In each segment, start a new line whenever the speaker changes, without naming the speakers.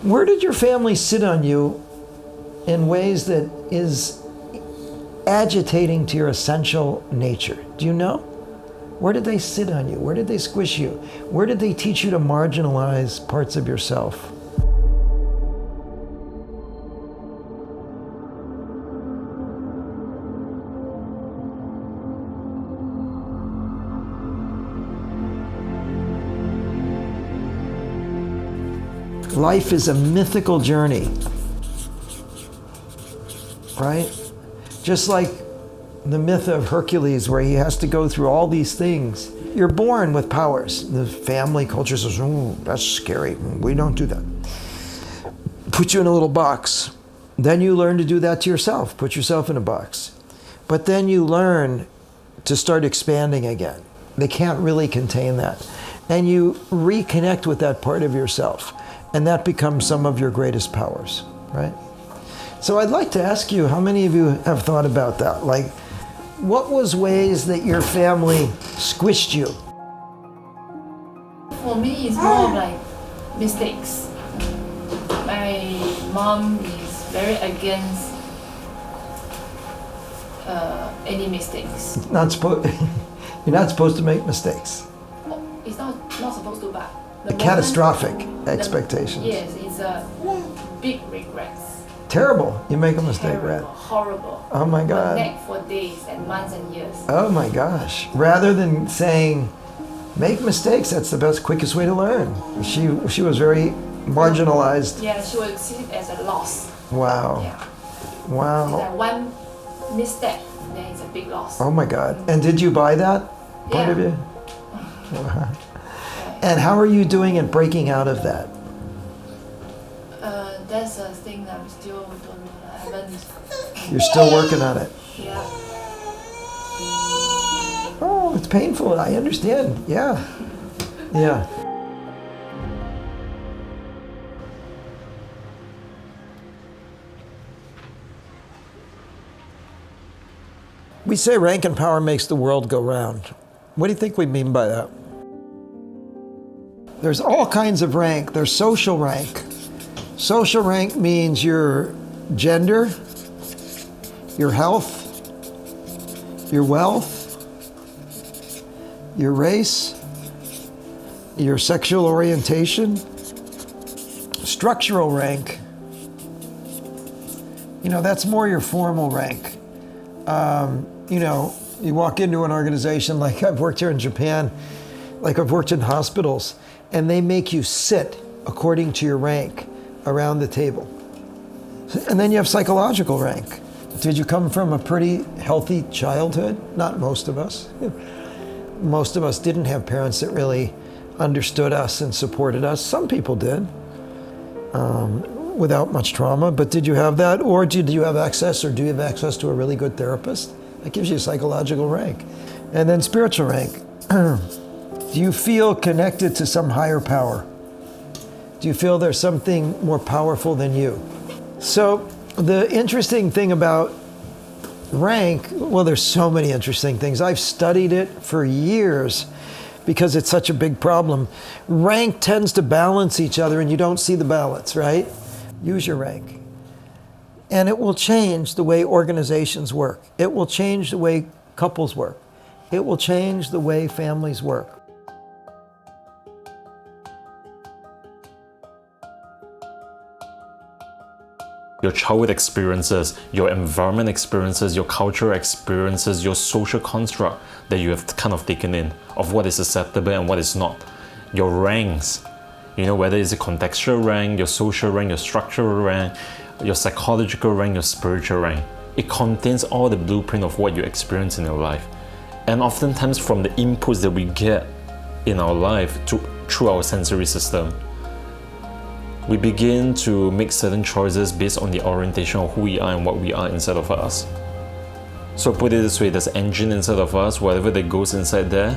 Where did your family sit on you in ways that is agitating to your essential nature? Do you know? Where did they sit on you? Where did they squish you? Where did they teach you to marginalize parts of yourself? Life is a mythical journey, right? Just like the myth of Hercules, where he has to go through all these things. You're born with powers. The family culture says, "Ooh, that's scary. We don't do that." Put you in a little box. Then you learn to do that to yourself. Put yourself in a box. But then you learn to start expanding again. They can't really contain that. And you reconnect with that part of yourself. And that becomes some of your greatest powers, right? So I'd like to ask you, how many of you have thought about that? Like, what was ways that your family squished you?
For me, it's more of like mistakes. My mom is very against any mistakes.
You're not supposed to make mistakes.
It's not supposed to, but
catastrophic expectations.
Yes, it's a big regrets.
Terrible. You make a mistake, right?
Horrible.
Oh my God.
Connect for days and months and years.
Oh my gosh. Rather than saying, make mistakes, that's the best, quickest way to learn. She was very marginalized.
Yeah, she would see it as a loss.
Wow.
Yeah.
Wow.
Like one misstep, then it's a big loss.
Oh my God. And did you buy that point of view? Wow. And how are you doing at breaking out of that?
That's a thing I'm still don't know. I haven't.
You're still working on it.
Yeah.
Oh, it's painful. I understand. Yeah. Yeah. We say rank and power makes the world go round. What do you think we mean by that? There's all kinds of rank. There's social rank. Social rank means your gender, your health, your wealth, your race, your sexual orientation. Structural rank, that's more your formal rank. You walk into an organization, like I've worked here in Japan, like I've worked in hospitals, and they make you sit according to your rank around the table. And then you have psychological rank. Did you come from a pretty healthy childhood? Not most of us. Most of us didn't have parents that really understood us and supported us. Some people did, without much trauma, but did you have that? Or did you have access, or do you have access to a really good therapist? That gives you psychological rank. And then spiritual rank. Do you feel connected to some higher power? Do you feel there's something more powerful than you? So the interesting thing about rank, well, there's so many interesting things. I've studied it for years because it's such a big problem. Rank tends to balance each other and you don't see the balance, right? Use your rank. And it will change the way organizations work. It will change the way couples work. It will change the way families work.
Your childhood experiences, your environment experiences, your cultural experiences, your social construct that you have kind of taken in of what is acceptable and what is not. Your ranks, whether it's a contextual rank, your social rank, your structural rank, your psychological rank, your spiritual rank. It contains all the blueprint of what you experience in your life. And oftentimes from the inputs that we get in our life through our sensory system, we begin to make certain choices based on the orientation of who we are and what we are inside of us. So put it this way, there's an engine inside of us, whatever that goes inside there,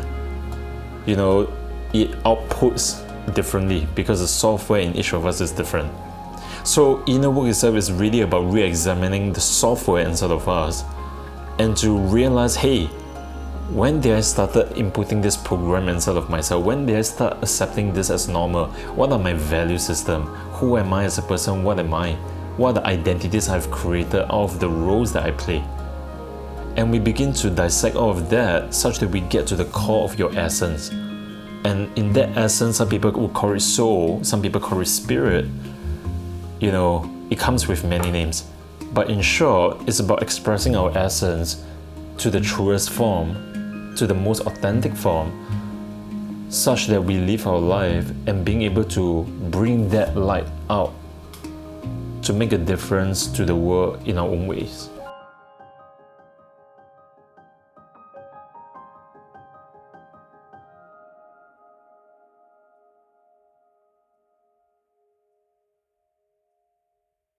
it outputs differently because the software in each of us is different. So inner work itself is really about re-examining the software inside of us and to realize, hey, when did I started inputting this program inside of myself? When did I start accepting this as normal? What are my value system? Who am I as a person? What am I? What are the identities I've created out of the roles that I play? And we begin to dissect all of that such that we get to the core of your essence. And in that essence, some people would call it soul, some people call it spirit. You know, it comes with many names. But in short, it's about expressing our essence to the truest form, to the most authentic form, such that we live our life and being able to bring that light out to make a difference to the world in our own ways.